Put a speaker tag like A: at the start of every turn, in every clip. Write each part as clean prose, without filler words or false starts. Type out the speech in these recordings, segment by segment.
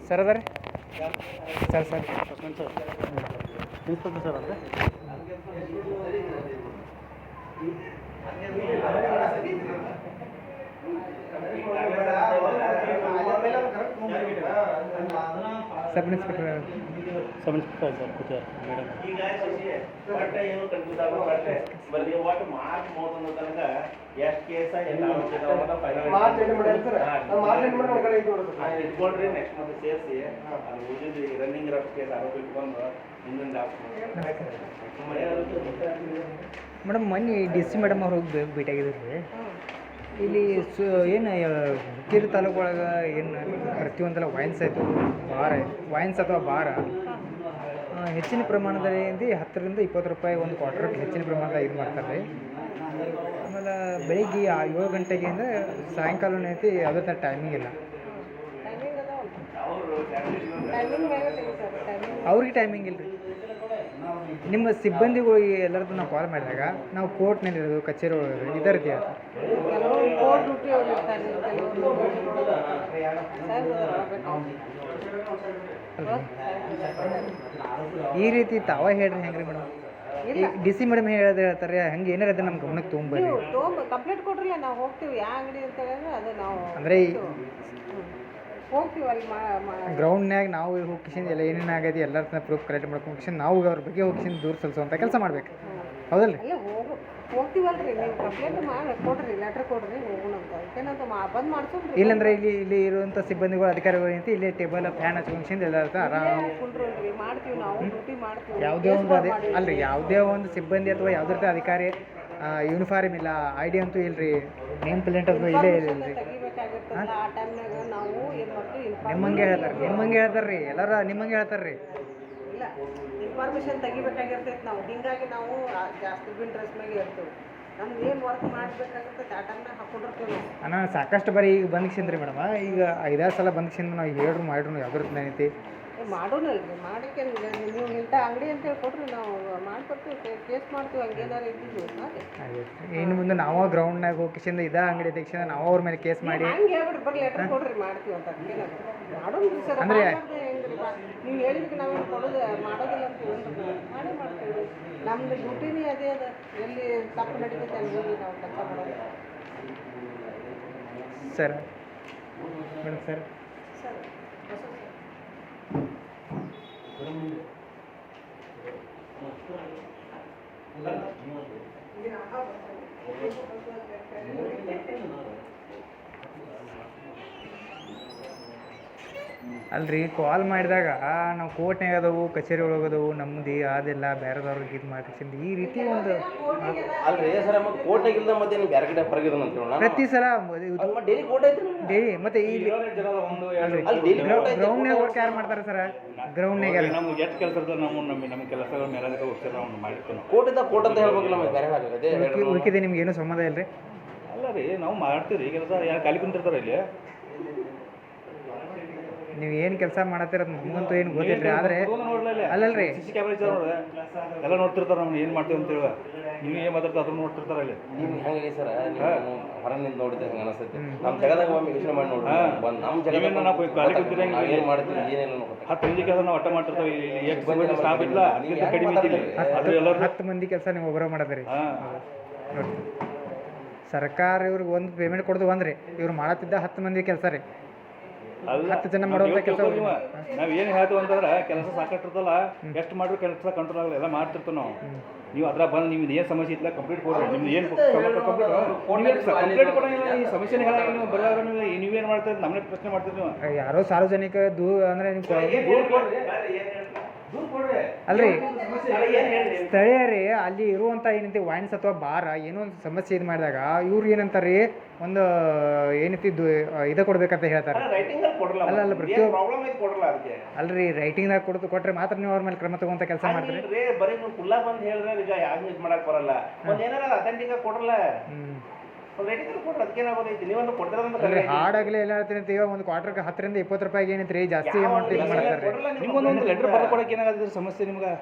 A: Sir ಅದ ರೀ sir sir
B: inspector sir ಅಂದರೆ
A: sub inspector
B: sub inspector sir ಕೂತಾರ ಮೇಡಮ್
A: ಮೇಡಮ್ ಮೊನ್ನೆ ಡಿ ಸಿ ಮೇಡಮ್ ಅವ್ರು ಹೋಗಿ ಭೇಟಿಯಾಗಿದ್ರು ರೀ ಇಲ್ಲಿ ಏನು ಹುಕ್ಕೇರಿ ತಾಲೂಕು ಒಳಗೆ ಏನು ಪ್ರತಿಯೊಂದೆಲ್ಲ ವೈನ್ಸ್ ಆಯಿತು ಬಾರ್ ವೈನ್ಸ್ ಅಥವಾ ಬಾರ ಹೆಚ್ಚಿನ ಪ್ರಮಾಣದಲ್ಲಿ 10ರಿಂದ 20 ರೂಪಾಯಿ ಒಂದು ಕ್ವಾರ್ಟರ್ಗೆ ಹೆಚ್ಚಿನ ಪ್ರಮಾಣದಾಗ ಇದು ಮಾಡ್ತಾರೆ ರೀ. ಆಮೇಲೆ ಬೆಳಿಗ್ಗೆ 7 ಗಂಟೆಗೆ ಅಂದರೆ ಸಾಯಂಕಾಲ ಐತಿ ಯಾವುದೇ ಥರ ಟೈಮಿಂಗ್ ಇಲ್ಲ. ಅವ್ರಿಗೆ ಟೈಮಿಂಗ್ ಇಲ್ಲ ರೀ. ನಿಮ್ಮ ಸಿಬ್ಬಂದಿಗಳು ಎಲ್ಲರದ್ದು ನಾವು ಕಾಲ್ ಮಾಡಿದಾಗ ನಾವು ಕೋರ್ಟ್ನಲ್ಲಿರೋದು ಕಚೇರಿ ಒಳಗೆ ಇದೇ ರೀತಿ ಈ ರೀತಿ ತಾವ ಹೇಳ್ರಿ ಹೆಂಗೆ ರೀ ಮೇಡಮ್? ಈ ಡಿ ಸಿ ಮೇಡಮ್ ಹೇಳ್ತಾರೆ ಹಂಗೆ ಏನಾರ ನಮ್ಮ ಗಮನಕ್ಕೆ ತೊಗೊಂಬರ್ರಿ.
C: ಕಂಪ್ಲೇಂಟ್ ಕೊಡ್ರಲ್ಲ ನಾವು ಹೋಗ್ತೀವಿ ಯಾವ ಅಂಗಡಿ ಅಂತ ಹೇಳಿದ್ರೆ ಅದು ನಾವು
A: ಅಂದರೆ
C: ಹೋಗ್ತೀವಿ ಅಲ್ಲಿ
A: ಗ್ರೌಂಡ್ನ್ಯಾಗ ನಾವು ಹೋಗಿಸಿಂದ ಎಲ್ಲ ಏನೇನು ಆಗೈತಿ ಎಲ್ಲರ ಪ್ರೂಫ್ ಕಲೆಕ್ಟ್ ಮಾಡ್ಕೊಂಡು ಹೋಗಿಸಿಂದ ನಾವು ಅವ್ರ ಬಗ್ಗೆ ಹೋಗಿಸಿಂದ ದೂರ ಸಲ್ಲಿಸುವಂಥ ಕೆಲಸ ಮಾಡ್ಬೇಕು, ಹೌದಲ್ಲ ರೀ?
C: ಹೋಗ್ತೀವಲ್ರಿ, ನೀವು ಕಂಪ್ಲೇಂಟ್ ಮಾಡಿ ಕೊಡ್ರಿ, ಲೆಟ್ರ್ ಕೊಡ್ರಿ, ಹೋಗೋಣ ಅಂತ. ಅದಕ್ಕೇನಂತ ಬಂದ್ ಮಾಡ್ಸೋಣ್ರಿ.
A: ಇಲ್ಲಂದ್ರೆ ಇಲ್ಲಿ ಇರುವಂಥ ಸಿಬ್ಬಂದಿಗಳು ಅಧಿಕಾರಿಗಳು ಅಂತ ಇಲ್ಲಿ ಟೇಬಲ್ ಫ್ಯಾನ್ ಹಚ್ಕೊಂಡು ಎಲ್ಲ ಆರಾಮ್
C: ಮಾಡ್ತೀವಿ, ನಾವು ಡ್ಯೂಟಿ ಮಾಡ್ತೀವಿ.
A: ಯಾವುದೇ ಒಂದು ಅಲ್ರಿ ಯಾವುದೇ ಒಂದು ಸಿಬ್ಬಂದಿ ಅಥವಾ ಯಾವುದೇ ರೀತಿ ಅಧಿಕಾರಿ ಯೂನಿಫಾರ್ಮ್ ಇಲ್ಲ, ಐ ಡಿ ಅಂತೂ ಇಲ್ರಿ, ನೇಮ್ ಪ್ಲೇಟ್ ಅಂತೂ ಇಲ್ಲೇ ಇಲ್ಲ ರೀ.
C: ಆ ಟೈಮ್ನಾಗ ನಾವು ಏನು ಮಾಡ್ತೀವಿ,
A: ನಿಮ್ಮಂಗೆ ಹೇಳ್ತಾರೆ ರೀ, ಎಲ್ಲರೂ ನಿಮ್ಮಂಗೆ ಹೇಳ್ತಾರೆ ರೀ.
C: ಇಲ್ಲ, ಇನ್ಫಾರ್ಮೇಷನ್ ತೆಗಿಬೇಕಾಗಿರ್ತೈತೆ ನಾವು. ಹೀಗಾಗಿ ನಾವು ಜಾಸ್ತಿ ಬಿಲ್ ಡ್ರೆಸ್ ಮ್ಯಾಗೆ ಇರ್ತೀವಿ. ನಮ್ಗೆ ಏನು ವರ್ಕ್ ಮಾಡಬೇಕಾಗುತ್ತೆ ಆ ಟೈಮ್ನಾಗ ಹಾಕೊಂಡಿರ್ತೀವಿ ನಾವು.
A: ನಾನು ಸಾಕಷ್ಟು ಬಾರಿ ಈಗ ಬಂದ್ಸಿಂದ್ರಿ ಮೇಡಮ್, ಈಗ 5-6 ಸಲ ಬಂದ್ಸಿಂದ ನಾವು ಹೇಳ್ರು ಮಾಡ್ರು ಯಾವ್ದು ರೀತಿ ಏನೈತಿ
C: ಮಾಡೋಣಲ್ರಿ. ಮಾಡಕ್ಕೆ ನೀವು ಇಂಥ ಅಂಗಡಿ ಅಂತೇಳಿ ಕೊಡ್ರಿ, ನಾವು ಮಾಡ್ಕೊಡ್ತೀವಿ, ಕೇಸ್ ಮಾಡ್ತೀವಿ. ಹಂಗೇನಾರು ಇದ್ದಿದ್ದು
A: ಇನ್ನು ಮುಂದೆ ನಾವು ಗ್ರೌಂಡ್ನಾಗ ಹೋಗಿಸಿಂದ ಅಂಗಡಿ ತೆಗಿಸಿಂದ ನಾವು ಅವ್ರ ಮೇಲೆ ಕೇಸ್ ಮಾಡಿ
C: ಹಂಗೆ ಹೇಳ್ಬಿಟ್ಟು ಬರ್ರಿ, ಲೆಟರ್ ಕೊಡ್ರಿ, ಮಾಡ್ತೀವಿ ಅಂತ. ಮಾಡೋಣ್ರಿ ಸರ್,
A: ಅಂದರೆ
C: ನೀವು ಹೇಳಿದ್ಕೆ ನಾವೇನು ಕೊಡೋದು ಮಾಡೋದಿಲ್ಲ ಅಂತ ಹೇಳ್ರಿ, ಮಾಡೇ ಮಾಡ್ತೀವಿ. ನಮ್ದು ಡ್ಯೂಟಿನೇ ಅದೇ ಅದ, ಎಲ್ಲಿ ತಪ್ಪು ನಡೀತೈತೆ ಅಲ್ಲಿ ಹೋಗಿ ನಾವು ಕೆಲಸ ಮಾಡೋದು.
A: ಸರ್ ಮೇಡಮ್ ಸರ್
C: ಸರ್
A: ಅಲ್ರಿ ಕಾಲ್ ಮಾಡಿದಾಗ ನಾವು ಕೋರ್ಟ್ನಾಗ ಅದವು, ಕಚೇರಿ ಒಳಗದವು, ನಮ್ಮದು ಅದೆಲ್ಲ ಬೇರೆದವ್ರಿಗೆ ಇದು ಮಾಡ್ಕೊಂಡು ಈ ರೀತಿ ಒಂದು
B: ಅಲ್ರಿ ಸರ್, ಮತ್ತೆ ಕೋರ್ಟ್ನಾಗ ಇಲ್ಲ ಮತ್ತೆ ಬೇರೆ ಕಡೆ ಹೊರಗಿದ ಅಂತ ಹೇಳೋಣ.
A: ಪ್ರತಿ ಸಲ
B: ಡೈಲಿ ಕೋರ್ಟ್ ಐತ್ರಿ,
A: ಡೈಲಿ ಮತ್ತೆ ಈ ಗ್ರೌಂಡ್ನಾಗ ವರ್ಕ್ ಯಾರು ಮಾಡ್ತಾರೆ ಸರ್? ಗ್ರೌಂಡ್ನಾಗ
D: ನಮ್ಗೆ ಎಷ್ಟು ಕೆಲಸ ಇರ್ತದೆ, ನಮ್ಮ ಕೆಲಸಗಳ ಮೇಲೆ ಹೋಗ್ತಾರೆ, ನಾವು ಮಾಡಿರ್ತೀವಿ. ನಾವು
B: ಕೋರ್ಟ್ ಅಂತ ಹೇಳ್ಬೇಕಲ್ಲ, ಮತ್ತೆ ಬೇರೆ ಹಾಗಾಗದೆ
A: ಉಳ್ಕಿದೆ ನಿಮ್ಗೆ ಏನೂ ಸಂಬಂಧ ಇಲ್ಲ ರೀ?
D: ಅಲ್ಲ ರೀ, ನಾವು ಮಾಡ್ತೀವಿ ರೀ ಕೆಲಸ. ಯಾರು ಖಾಲಿ ಕುಂತಿರ್ತಾರೆ ಇಲ್ಲಿ?
A: ನೀವು ಏನು ಕೆಲಸ ಮಾಡತ್ತೀರ ನಮಗಂತೂ ಏನು ಗೊತ್ತಿಲ್ಲ ರೀ. ಆದರೆ ಅಲ್ಲಲ್ರಿ
D: CC ಕ್ಯಾಮ್ರಾ ಇದ್ದಾರೆ ನೋಡ್ರಿ, ಎಲ್ಲ ನೋಡ್ತಿರ್ತಾರೆ ನಾವು ಏನು ಮಾಡ್ತೀವಿ ಅಂತೇಳಿ. ನೀವು ಏನು ಮಾತಾಡ್ತಾರೆ ಅದನ್ನು ನೋಡ್ತಿರ್ತಾರೆ ಅಲ್ಲಿ.
B: ನೀವು ಹೆಂಗೆ ಸರ್, ಹೊರ ನಿಂತು ನೋಡಿದ್ರೆ ಹೆಂಗೆ ಅನಿಸ್ತೈತಿ? ನಮ್ಮ ಜಗದಾಗ ಒಮ್ಮೆ ಯೋಚನೆ ಮಾಡಿ ನೋಡಿ, ನಮ್ಮ ಜಗದಾಗ
D: ನಾವು ಖಾಲಿ ಕುಂತಿರ
B: ಏನು ಮಾಡ್ತೀವಿ ಏನೇನು
D: 10 ಮಂದಿ ಕೆಲಸ ನಾವು ಒಟ್ಟ ಮಾಡ್ತಿರ್ತೀವಿ. ಎಷ್ಟು ಬಂದು ಸ್ಟಾಫ್ ಇಲ್ಲ, ಅದಕ್ಕಿಂತ ಕಡಿಮೆ ಇದ್ದಿಲ್ಲ. ಅದು ಎಲ್ಲರೂ
A: 10 ಮಂದಿ ಕೆಲಸ ನೀವು ಒಬ್ಬರ ಮಾಡತ್ತೀರಿ ನೋಡಿ. ಸರ್ಕಾರ ಇವ್ರಿಗೆ ಒಂದು ಪೇಮೆಂಟ್ ಕೊಡೋದು ಒಂದ್ರಿ, ಇವ್ರು ಮಾಡತ್ತಿದ್ದ 10 ಮಂದಿ ಕೆಲಸ ರೀ. 10 ಜನ ಮಾಡುವಂಥ ಕೆಲಸ.
D: ನಾವು ಏನು ಹೇಳ್ತೀವಿ ಅಂತಂದ್ರೆ ಕೆಲಸ ಸಾಕಷ್ಟು ಇರ್ತಲ್ಲ, ಎಷ್ಟು ಮಾಡಿದ್ರು ಕೆಲಸ ಕಂಟ್ರೋಲ್ ಆಗಲ್ಲ, ಎಲ್ಲ ಮಾಡ್ತಿರ್ತೀವಿ ನಾವು. ನೀವು ಅದ್ರ ಬಂದು ನಿಮ್ದು ಏನು ಸಮಸ್ಯೆ ಇಲ್ಲ ಕಂಪ್ಲೀಟ್ ಕೊಡ್ರಿ. ನಿಮ್ದು ಏನು ಕಂಪ್ಲೀಟ್ ಕೊಡೋಂಗಿಲ್ಲ, ಈ ಸಮಸ್ಯೆನೇ ಹೇಳಲ್ಲ. ನೀವು ಬರೋವಾಗ ನೀವೇನು ಮಾಡ್ತೀರಿ, ನಮ್ಮನೆ ಪ್ರಶ್ನೆ ಮಾಡ್ತೀರಿ ನೀವು.
A: ಯಾರೋ ಸಾರ್ವಜನಿಕ ಅಂದರೆ ಅಲ್ರಿ ಸ್ಥಳೀಯರೇ ಅಲ್ಲಿ ಇರುವಂಥ ಏನೈತಿ ವೈನ್ಸ್ ಅಥವಾ ಬಾರ ಏನೋ ಒಂದು ಸಮಸ್ಯೆ ಇದು ಮಾಡಿದಾಗ ಇವ್ರು ಏನಂತಾರೆ ರೀ, ಒಂದು ಏನೈತಿ ಇದು ಕೊಡ್ಬೇಕಂತ ಹೇಳ್ತಾರೆ. ಅಲ್ಲ ಅಲ್ರಿ, ರೈಟಿಂಗ್ದಾಗ ಕೊಟ್ರೆ ಮಾತ್ರ ನೀವು ಅವ್ರ ಮೇಲೆ ಕ್ರಮ ತಗೊಂತ ಕೆಲಸ ಮಾಡ್ತೀರಿ.
B: ಬರೀ ನೀವು ಕುಲ್ಲ ಬಂದು ಹೇಳಿದ್ರೆ ಈಗ ಯಾಕೆ ಇದು ಮಾಡಕ್ ಬರಲ್ಲ, ಒಂದು ಏನಾರ ಅಥೆಂಟಿಕ್ ಕೊಡಲ್ಲ,
A: ಹಾಡಾಗಲೇ ಎಲ್ಲ ಹೇಳ್ತೀನಿ ಅಂತ ಈಗ ಒಂದು ಕ್ವಾರ್ಟರ್ಗೆ 10ರಿಂದ 20 ರೂಪಾಯಿಗೆ ಏನೈತಿ ರೀ, ಜಾಸ್ತಿ ಅಮೌಂಟ್ ಇದು ಮಾಡ್ತಾರೆ.
D: ನಿಮ್ಗೊಂದು ಲೆಟರ್ ಬರ್ಕೊಡಕ್ಕೆ ಏನಾಗುತ್ತೆ ಸಮಸ್ಯೆ ನಿಮ್ಗೆ?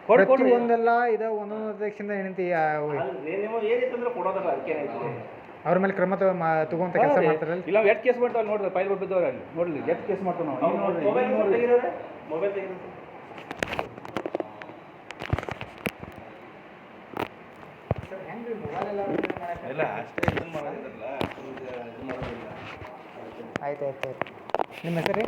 A: ಪ್ರತಿಯೊಂದೆಲ್ಲ ಇದು ಒಂದೊಂದು ಅಧ್ಯಕ್ಷದಿಂದ ಏನೈತಿ
B: ನೀವು ಏನಿತ್ತಂದ್ರೆ ಕೊಡೋದಲ್ಲ, ಅದಕ್ಕೇನೈತಿ
A: ಅವ್ರ ಮೇಲೆ ಕ್ರಮ ತಗೊಂತ ಕೆಲಸ ಮಾಡ್ತಾರಲ್ಲ.
D: ಇಲ್ಲ ಎಷ್ಟು ಕೇಸ್ ಮಾಡ್ತಾವೆ ನೋಡ್ರಿ, ಫೈಲ್ ಬಿದ್ದವ್ರೆ ಅಲ್ಲಿ ನೋಡ್ರಿ, ಎಷ್ಟು ಕೇಸ್ ಮಾಡ್ತಾವೆ ನಾವು. ಈಗ ನೋಡ್ರಿ
B: ಮೊಬೈಲ್ ತೆಗಿರೋದು ಇಲ್ಲ ಅಷ್ಟೇ ಇದನ್ನ ಮಾಡೋದಿಲ್ಲ, ಇದು ಮಾಡೋದಿಲ್ಲ.
A: ಆಯ್ತು ಆಯ್ತು ಆಯ್ತು. ನಿಮ್ಮ ಹೆಸರು ರೀ?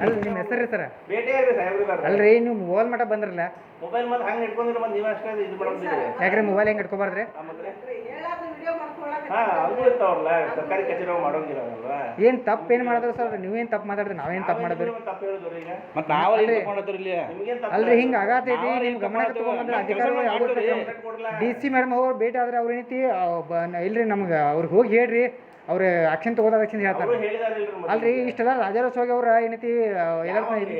A: ಅಲ್ಲ ನಿಮ್ಮ ಹೆಸರು ರೀ ಸರ?
B: ಭೇಟಿಯಾಗ್ರಿ ಸಾಹೇಬ್ರಿಗೆ.
A: ಅಲ್ರಿ ನೀವು ಮೊಬೈಲ್ ಮಟ್ಟ ಬಂದ್ರಲ್ಲ,
B: ಮೊಬೈಲ್ ಮತ್ತೆ ಹಂಗೆ ಇಟ್ಕೊಂಡಿಲ್ಲ, ಮತ್ತೆ ನೀವು ಅಷ್ಟೇ ಇದು ಮಾಡೋದಿಲ್ಲ.
A: ಯಾಕ್ರಿ ಮೊಬೈಲ್ ಹೆಂಗೆ ಇಟ್ಕೋಬಾರ್ದ್ರಿ?
C: ಹೇಳಾದ್ರು ವಿಡಿಯೋ ಮಾಡ್ಕೊಳಕ್ಕೆ
B: ಹಾಂ ಅದು ಇರ್ತಾವಲ್ಲ, ಸರ್ಕಾರಿ ಕಚೇರಿ ಮಾಡೋಂಗಿಲ್ಲ ಅಲ್ವಾ?
A: ಏನು ತಪ್ಪು ಏನು ಮಾಡೋದು ಸರ್? ನೀವೇನು ತಪ್ಪು ಮಾತಾಡಿದ್ರೆ ನಾವೇನು ತಪ್ಪು ಮಾಡೋದು?
B: ತಪ್ಪು ಹೇಳಿದ್ರು ಈಗ
D: ಮತ್ತೆ ನಾವಲ್ಲಿ ತಗೊಂಡ್ರಿ ಇಲ್ಲಿ
B: ನಿಮ್ಗೇನು ತಪ್ಪು?
A: ಅಲ್ರಿ ಹಿಂಗೆ ಆಗತೈತಿ, ನಿಮ್ಮ ಗಮನ ತಗೊಂಡ್ಬಂದ್ರೆ ಅಧಿಕಾರಿಗಳು ಯಾವುದು ಡಿ ಸಿ ಮೇಡಮ್ ಅವ್ರು ಭೇಟಿ ಆದ್ರೆ ಅವ್ರು ಏನೈತಿ ಇಲ್ರಿ ನಮ್ಗೆ ಅವ್ರಿಗೆ ಹೋಗಿ ಹೇಳ್ರಿ, ಅವ್ರು ಆಕ್ಷನ್ ತಗೋದಾಗ ಆಕ್ಷನ್ ಹೇಳ್ತಾರೆ.
B: ಅವರು ಹೇಳಿದಾರಿಲ್ರಿ ಮತ್ತೆ.
A: ಅಲ್ರಿ ಇಷ್ಟೆಲ್ಲ ರಾಜಾರೋತ್ಸವ ಅವ್ರ ಏನೈತಿ ಎಲ್ಲರ
B: ಹೇಳ್ರಿ.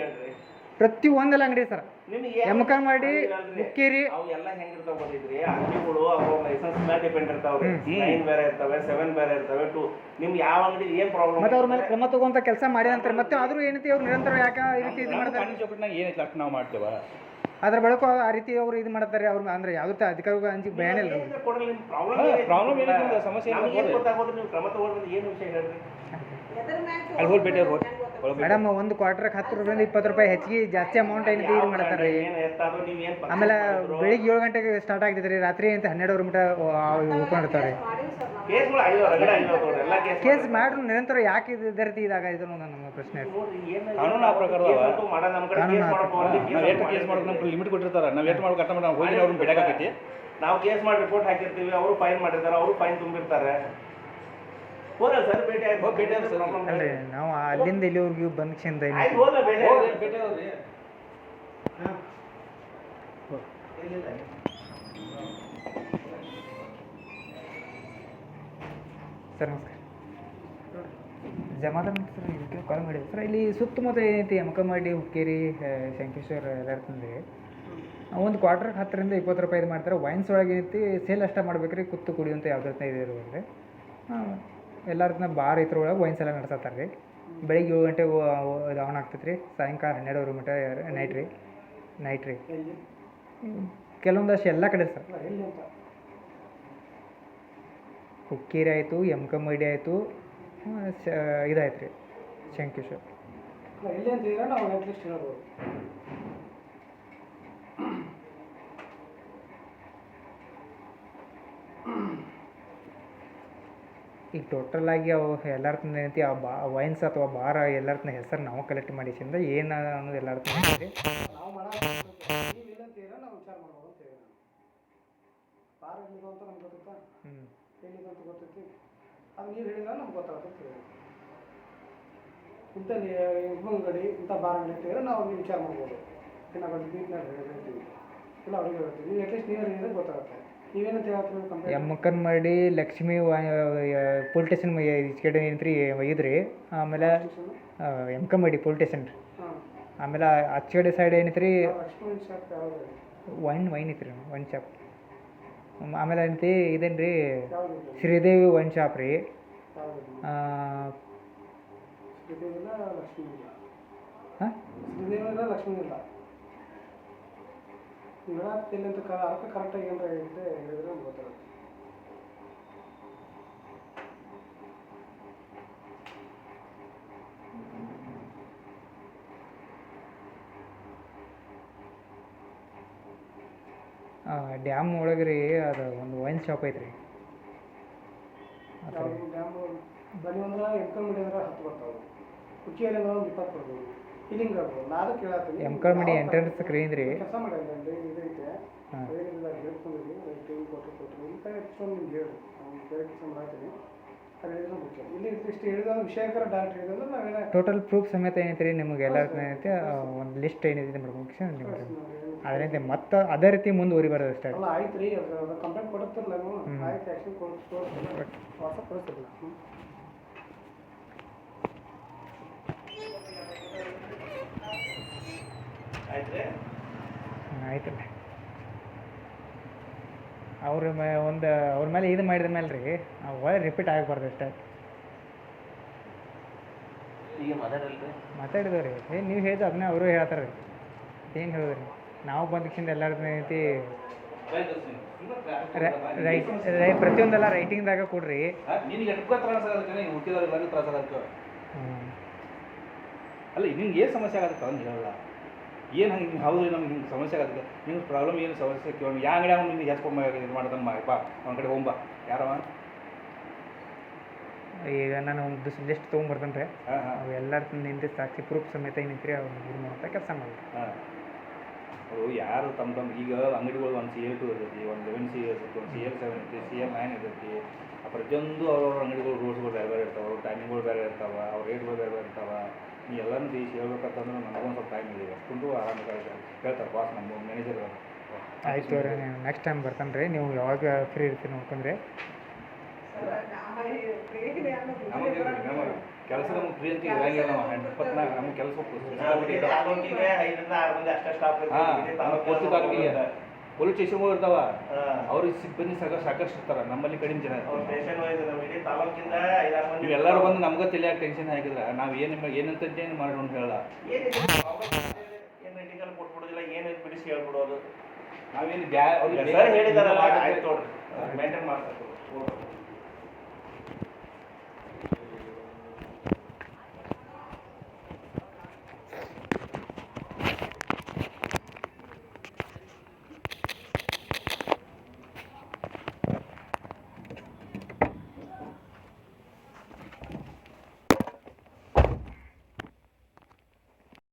A: ಪ್ರತಿ ಒಂದೆಲ್ಲ ಅಂಗಡಿ ಸರ್
B: ನಿಮ್ಗೆ
A: ಎಮ್ಕ ಮಾಡಿ ಮುಕ್ಕೇರಿ
B: ಅವು ಎಲ್ಲ ಹೆಂಗಿರ್ತಾವ ಗೊತ್ತಿದ್ರಿ, ಅಂಗಡಿಗಳು ಅವು ಲೈಸೆನ್ಸ್ ಮೇಲೆ ಡಿಪೆಂಡ್ ಇರ್ತಾವ್ರಿ. 9 ಬೇರೆ ಇರ್ತವೆ, 7 ಬೇರೆ ಇರ್ತವೆ, 2 ನಿಮ್ಗೆ ಯಾವ ಅಂಗಡಿ ಏನ್ ಪ್ರಾಬ್ಲಮ್
A: ಮತ್ತೆ ಅವ್ರ ಮೇಲೆ ಕ್ರಮ ತಗೊಂತ ಕೆಲಸ ಮಾಡಿ ಅಂತಾರೆ. ಮತ್ತೆ ಆದ್ರೂ ಏನೈತಿ ಅವ್ರು ನಿರಂತರ ಯಾಕೆ ಈ ರೀತಿ ಇದು ಮಾಡ್ತಾರೆ?
D: ಕಾನೂನು ಚೌಕಟ್ಟಿನಾಗ ಏನೈತೆ ಅಷ್ಟು ನಾವು ಮಾಡ್ತೇವೆ.
A: ಅದ್ರ ಬಳಿಕ ಆ ರೀತಿ ಅವ್ರು ಇದು ಮಾಡ್ತಾರೆ. ಅವ್ರು ಅಂದ್ರೆ ಯಾವ್ದು ಅಧಿಕಾರಿಗಳು ಅಂಜಿ ಭಯನೇ ಇಲ್ಲ ಅವ್ರಿಗೆ.
B: ಪ್ರಾಬ್ಲಮ್
D: ಏನಿದೆ ಸಮಸ್ಯೆ ಇಲ್ಲ,
B: ಏನು ಗೊತ್ತಾಗೋದು, ನೀವು ಕ್ರಮ ತಗೊಳ್ಬೇಕು, ಏನು ವಿಷಯ ಹೇಳ್ರಿ.
C: ಎದ್ರ ಮ್ಯಾಗ್
D: ಅಲ್ಲಿ ಹೋಗಿ ಭೇಟಿ ಅವ್ರು
A: ಮೇಡಮ್ ಒಂದು ಕ್ವಾರ್ಟರ್ಗೆ 10 ರೂಪಾಯಿಂದ 20 ರೂಪಾಯಿ ಹೆಚ್ಚಿಗೆ ಜಾಸ್ತಿ ಅಮೌಂಟ್ ಏನೈತಿ ಇದು ಮಾಡ್ತಾರೆ ರೀ.
B: ಏನು ಎತ್ತಾದ್ರು ನೀವು ಏನು
A: ಆಮೇಲೆ ಬೆಳಿಗ್ಗೆ 7 ಗಂಟೆಗೆ ಸ್ಟಾರ್ಟ್ ಆಗ್ತೈತೆ ರೀ, ರಾತ್ರಿ ಅಂತ 12 ಮಟ್ಟ ಓಪನ್ ಇರ್ತಾರೆ.
C: ಮಾಡಿವಿ ಸರ್ ನಾವು.
B: ಕೇಸ್ಗಳು ಆಗಿದಾವ, ರಗಡೆ ಆಗಿದಾವ ನೋಡ್ರಿ, ಎಲ್ಲ
A: ಕೇಸ್ ಮಾಡ್ರು ನಿರಂತರ ಯಾಕೆ ಇದೇ ರೀತಿ ಇದಾಗೈತೆ ಅನ್ನೋದು ನಮ್ಮ ಪ್ರಶ್ನೆ.
B: ನೋಡ್ರಿ ಏನು
D: ಕಾನೂನು ಆ ಪ್ರಕಾರ
B: ಮಾಡ ನಮ್ಮ ಕಡೆ ಕೇಸ್ ಮಾಡಬೇಕು,
D: ನಾವು ಎಷ್ಟು ಕೇಸ್ ಮಾಡೋದು ನಮ್ಗೆ ಲಿಮಿಟ್ ಕೊಟ್ಟಿರ್ತಾರೆ. ನಾವು ಎಷ್ಟು ಮಾಡೋಕೆ ಕಷ್ಟ ಮಾಡಿ ನಾವು ಹೋಗಿ ಅವ್ರನ್ನ ಬಿಡಾಕೈತಿ.
B: ನಾವು ಕೇಸ್ ಮಾಡಿ ರಿಪೋರ್ಟ್ ಹಾಕಿರ್ತೀವಿ, ಅವರು ಫೈನ್ ಮಾಡಿರ್ತಾರೆ, ಅವರು ಫೈನ್ ತುಂಬಿರ್ತಾರೆ. ಹೋದ ಸರ್ ಭೇಟಿ ಆಗಿ ಭೇಟಿ ಆದ್ರೆ ಪ್ರಾಬ್ಲಮ್
A: ಅಲ್ರಿ ನಾವು ಅಲ್ಲಿಂದ ಇಲ್ಲಿವರೆಗೂ ಬಂದ ಕ್ಷಣದ
B: ಆಯ್ತು, ಹೋದ ಭೇಟಿ ಭೇಟಿ ಹೋದ್ರಿ.
A: ಸರ್ ನಮಸ್ಕಾರ. ಜಮಾದಾರ್ ಸರ್ ಇದಕ್ಕೆ ಕಾಲ್ ಮಾಡಿದ್ವಿ ಸರ್. ಇಲ್ಲಿ ಸುತ್ತಮುತ್ತ ಏನೈತಿ ಎಮ್ಕಮಾಡಿ, ಹುಕ್ಕೇರಿ, ಶಂಕೇಶ್ವರ ಎಲ್ಲ ಇರ್ತಂದ್ರೆ ಒಂದು ಕ್ವಾರ್ಟರ್ಗೆ 10 ರಿಂದ 20 ರೂಪಾಯಿ ಇದು ಮಾಡ್ತಾರೆ. ವೈನ್ಸ್ ಒಳಗೆ ಏನೈತಿ ಸೇಲ್ ಅಷ್ಟೇ ಮಾಡ್ಬೇಕ್ರಿ, ಕುತ್ತು ಕುಡಿಯುವಂಥ ಯಾವುದೇ ಇದು ಇರುವಲ್ರಿ. ಎಲ್ಲರನ್ನ ಬಾರ್ ಇದ್ರ ಒಳಗೆ ವೈನ್ಸ್ ಎಲ್ಲ ನಡೆಸತ್ತಾರೆ ರೀ. ಬೆಳಿಗ್ಗೆ 7 ಗಂಟೆಗೆ ಆನ್ ಆಗ್ತೈತೆ ರೀ, ಸಾಯಂಕಾಲ 12 ಮಟ್ಟ ನೈಟ್ ರೀ. ಕೆಲವೊಂದಷ್ಟು ಎಲ್ಲ ಕಡೆ ಸರ್, ಹುಕ್ಕೇರಿ ಆಯಿತು, ಎಮ್ಕಮಡಿ ಆಯಿತು, ಇದಾಯ್ತು ರೀ ಶಂಕೇಶ್ವರ.
E: ಎಲ್ಲಿ ಅಂತ ಹೇಳಿದ್ರೆ ನಾವು ಅಟ್ಲೀಸ್ಟ್ ಹೇಳ್ಬೋದು.
A: ಈಗ ಟೋಟಲ್ ಆಗಿ ಅವು ಎಲ್ಲರನ್ನ ಏನೈತಿ ಆ ವೈನ್ಸ್ ಅಥವಾ ಬಾರ ಎಲ್ಲರನ್ನ ಹೆಸರು ನಾವು ಕಲೆಕ್ಟ್ ಮಾಡಿಸಿಂದ ಏನು ಅನ್ನೋದು ಎಲ್ಲರನ್ನ ಐತಿ.
E: ನಾವು ಮಾಡೋದು ನೀವು ಇಲ್ಲ ಅಂತ ಹೇಳಿದ್ರೆ ನಾವು ವಿಚಾರ ಮಾಡ್ಬೋದು ಅಂತ ಹೇಳಿ ನಾನು. ಬಾರ್ ಎಲ್ಲಿದೆ ಅಂತ ನಮ್ಗೆ ಗೊತ್ತಾ, ಎಲ್ಲಿದೆ ಅಂತ ಗೊತ್ತೈತಿ, ಅದು ನೀವು ಹೇಳಿದ್ರೆ ನಮ್ಗೆ ಗೊತ್ತಾಗುತ್ತೆ ಅಂತ ಹೇಳಿ. ಇಂಥ ಅಂಗಡಿ ಇಂಥ ಬಾರ್ ಅಂಗಡಿ ಅಂತ ಹೇಳಿದ್ರೆ ನಾವು ವಿಚಾರ ಮಾಡ್ಬೋದು. ನಾವು ಅದು ಬೀಟ್ನಾಗ ಹೇಳ್ತೀವಿ, ಇಲ್ಲ ಅವ್ರಿಗೆ ಹೇಳ್ತೀವಿ. ನೀವು ಅಟ್ಲೀಸ್ಟ್ ನೀವು ಹೇಳಿದ್ರೆ ಗೊತ್ತಾಗುತ್ತೆ. ನೀವೇನಂತ ಹೇಳ್ತೀವಿ ಕಂಪ್ಲೇಂಟ್
A: ಎಮ್ಮಕ್ಕನಮಡಿ ಲಕ್ಷ್ಮೀ ಪೊಲೀಸ್ ಸ್ಟೇಷನ್ ಈಚೆ ಕಡೆ ನಿಂತ್ರಿ ಒಯ್ದ್ರಿ. ಆಮೇಲೆ ಎಮ್ಕಮಡಿ ಪೊಲೀಸ್ ಸ್ಟೇಷನ್ ರೀ.
E: ಹಾಂ,
A: ಆಮೇಲೆ ಆಚೆ ಕಡೆ ಸೈಡ್ ಏನೈತೆ ರೀ
E: ಲಕ್ಷ್ಮಣ್ ಶಾಪ್ ಯಾವುದು
A: ವೈನ್ ಐತಿ ರೀ, ವೈನ್ ಶಾಪ್. ಆಮೇಲೆ ಏನೈತಿ ಇದೇನು ರೀ
E: ಯಾವುದು
A: ಶ್ರೀದೇವಿ ವೈನ್ ಶಾಪ್ ರೀ.
E: ಯಾವುದು ಶ್ರೀದೇವಿಲ್ಲ ಲಕ್ಷ್ಮೀ ಇಲ್ಲ.
A: ಹಾಂ
E: ಶ್ರೀದೇವಿಲ್ಲ ಲಕ್ಷ್ಮೀ ಇಲ್ಲ. ನೀವು ಹೇಳತ್ತಿಲ್ಲ ಅಂತ ಅರ್ಥ ಕರೆಕ್ಟಾಗಿ ಏನಾರ ಹೇಳಿದ್ರೆ ನಮ್ಗೆ ಗೊತ್ತಾಗುತ್ತೆ.
A: ಡ್ಯಾಮ್ ಒಳಗೆ ರೀ ಅದು ಒಂದು ವೈನ್ ಶಾಪ್ ಐತೆ ರೀ.
E: ಯಾವುದು ಡ್ಯಾಮು ಬನ್ನಿ ಅಂದ್ರೆ ಎಮ್ಕಲ್ಮಡಿ ಅಂದ್ರೆ 10 ಬರ್ತಾವೆ, ಕುಚ್ಚಿಯಲ್ಲಿ ಅಂದ್ರೆ ಒಂದು 20 ಬರ್ಬೋದು. ಇಲ್ಲಿಂಗ್ ಆಗ್ಬೋದು. ನಾನು ಕೇಳತ್ತೀನಿ
A: ಎಮ್ಕಲ್ಮಡಿ ಎಂಟ್ರೆನ್ಸ್ ಕ್ರೀನ್ ರೀ.
E: ಕೆಲಸ ಮಾಡಿದ್ರೆ ಇದೈತೆ ಏನಿಲ್ಲ ಹೇಳ್ಕೊಂಡಿದ್ವಿ ರೈಟಿಂಗ್ ಕೊಟ್ಟರು ಈ ಕಡೆ ಎಷ್ಟೊಂದು ನಿಮ್ಗೆ ಹೇಳಿ ಅವ್ನು ಬೇರೆ ಕೆಲಸ ಮಾಡ್ತೀನಿ ಅದು ಹೇಳಿದ್ರೆ ಮುಖ್ಯ. ಇಲ್ಲಿ ಇಷ್ಟು ಹೇಳಿದ ವಿಷಯಕರ ಡೈರೆಕ್ಟ್ ಹೇಳಿದ್ರೆ ನಾವೇನ
A: ಟೋಟಲ್ ಪ್ರೂಫ್ ಸಮೇತ ಏನೈತೆ ರೀ ನಿಮಗೆ ಎಲ್ಲರ ಏನೈತೆ ಒಂದು ಲಿಸ್ಟ್ ಏನಿದೆ ಮಾಡ್ಬೇಕು ನಿಮಗೆ. ಅದರಿಂದ ಮತ್ತೆ ಅದೇ ರೀತಿ ಮುಂದುವರಿಬಾರ್ದು ಅಷ್ಟೇ.
E: ಅಲ್ಲ ಆಯ್ತು ರೀ, ಅದು ಕಂಪ್ಲೇಂಟ್ ಕೊಡುತ್ತಿರಲ್ಲ ನಾನು ಆಯ್ತು ಆ್ಯಕ್ಷನ್ ವಾಟ್ಸಪ್ ಕಳಿಸ್ತಿರಲ್ಲ.
A: ಆಯ್ತು ಅವ್ರ ಅವ್ರ ಮೇಲೆ ಇದು ಮಾಡಿದ ಮೇಲೆ ರೀ ಒಳ್ಳೆ ರಿಪೀಟ್ ಆಗಬಾರ್ದು ಅಷ್ಟೇ.
B: ಈಗ
A: ಮಾತಾಡಿದವ್ರಿ ನೀವು ಹೇಳಿದ ಅದನ್ನೇ ಅವರು ಹೇಳ್ತಾರೆ ರೀ. ಏನು ಹೇಳಿದ್ರಿ ನಾವು ಬಂದಕ್ಕಿಂತ ಎಲ್ಲರ ಏನೈತಿ ರೈಟ್ ಪ್ರತಿಯೊಂದೆಲ್ಲ ರೈಟಿಂಗ್ದಾಗ ಕೊಡ್ರಿ.
D: ನಿನಗೆ ಎಟ್ಕ ತ್ರಾಸ ಆಗತ್ತೆ, ನೀನು ಹುಟ್ಟಿದವ್ರು ಎಲ್ಲರಿಗೂ ತ್ರಾಸ ಆಗತ್ತೆ. ಅಲ್ಲ ನಿಮ್ಗೆ ಏನು ಸಮಸ್ಯೆ ಆಗತ್ತೆ ಅಂತ ಹೇಳಲ್ಲ. ಏನು ಹಂಗೆ ಹೌದು ನಮ್ಗೆ ಹಿಂಗೆ ಸಮಸ್ಯೆ ಆಗತ್ತೆ, ನಿಮ್ಗೆ ಪ್ರಾಬ್ಲಮ್ ಏನು ಸಮಸ್ಯೆ ಕೇಳೋಣ. ಯಾವ ಅಂಗಡಿ ಅವ್ನು ನಿಮ್ಗೆ ಹೆಚ್ಕೊಂಬ ಇದು ಮಾಡ್ದಮ್ಮ ಬಾ ಅವ್ನ ಕಡೆ ಹೋಗ್ಬಾ ಯಾರವ.
A: ಈಗ ನಾನು ಒಂದು ಲಿಸ್ಟ್ ತೊಗೊಂಬರ್ತೇನೆ ರೀ,
D: ಹಾಂ ಹಾಂ
A: ಅವು ಎಲ್ಲರ ನಿಂತು ಸಾಕ್ಷಿ ಪ್ರೂಫ್ ಸಮೇತ ಏನೈತ್ರಿ ಅವ್ನು ಇದು ಮಾಡ್ತಾ ಕೆಲಸ ಮಾಡಿ.
D: ಹಾಂ ಅವರು ಯಾರು ತಮ್ಮ ಈಗ ಅಂಗಡಿಗಳು ಒಂದು CL2 ಇರ್ತೈತಿ, ಒಂದು 11C ಇರ್ತೈತಿ, ಒಂದು CL7 ಇರ್ತೈತಿ, CL9 ಇರ್ತೈತಿ. ಆ ಪ್ರತಿಯೊಂದು ಅವ್ರವ್ರ ಅಂಗಡಿಗಳು ರೂಲ್ಸ್ಗಳು ಬೇರೆ ಬೇರೆ ಇರ್ತಾವೆ, ಅವ್ರ ಟೈಮಿಂಗ್ಗಳು ಬೇರೆ ಇರ್ತಾವೆ, ಅವ್ರ ರೇಟ್ಗಳು ಬೇರೆ ಬೇರೆ ಇರ್ತಾವೆ. ನೀ ಎಲ್ಲನೂ ತಿಳಿಸಿ ಹೇಳ್ಬೇಕಂತಂದ್ರೆ ನನಗೊಂದು ಸ್ವಲ್ಪ ಟೈಮ್ ಇದೆ, ಅಷ್ಟೊಂದು ಆರಾಮಾಗಿ ಹೇಳ್ತಾರೆ ಬಾಸ್ ನಮ್ಮ ಮ್ಯಾನೇಜರ್.
A: ಆಯ್ತು ರೀ, ನೆಕ್ಸ್ಟ್ ಟೈಮ್ ಬರ್ತಾನೆ ರೀ, ನೀವು ಯಾವಾಗ ಫ್ರೀ ಇರ್ತೀರಿ ನೋಡ್ಕೊಂಡ್ರೆ.
D: ಕೆಲಸ ನಮ್ಗೆ ಫ್ರೀ ಅಂತ ಇರಂಗಿಲ್ಲ, ನಾವು 24 ನಮ್ಗೆ ಕೆಲಸ
B: ತಾಲೂಕಿಗೆ 5 ರಿಂದ 6 ಮಂದಿ ಅಷ್ಟೇ ಸ್ಟಾಫ್ ಇರ್ತಾರೆ.
D: ಪೊಲೀಸ್ ಸ್ಟೇಷನ್ಗಳು ಇರ್ತಾವ, ಅವ್ರಿಗೆ ಸಿಬ್ಬಂದಿ ಸಾಕಷ್ಟು ಇರ್ತಾರೆ. ನಮ್ಮಲ್ಲಿ ಕಡಿಮೆ ಜನ ಇರ್ತಾರೆ.
B: ಸ್ಟೇಷನ್ ವೈಸ್ ಇಡೀ ತಾಲೂಕಿಂದ 5-6 ಮಂದಿ
D: ನೀವೆಲ್ಲರೂ ಬಂದು ನಮ್ಗೆ ತಿಳಿಯಾಕ ಟೆನ್ಷನ್ ಹಾಕಿದ್ರೆ ನಾವು ಏನಂತ ಏನು ಮಾಡೋಣ ಅಂತ ಹೇಳ.
B: ಏನು ರೇಟಿಂಗಲ್ಲಿ ಕೊಟ್ಬಿಡೋದಿಲ್ಲ, ಏನು ಬಿಡಿಸಿ ಹೇಳ್ಬಿಡೋದು.
D: ನಾವೇನು
B: ಸರ್ ಹೇಳಿದಾರಲ್ಲ, ಆಯ್ತು ನೋಡ್ರಿ ಮೇಂಟೈನ್ ಮಾಡ್ತಾರೆ.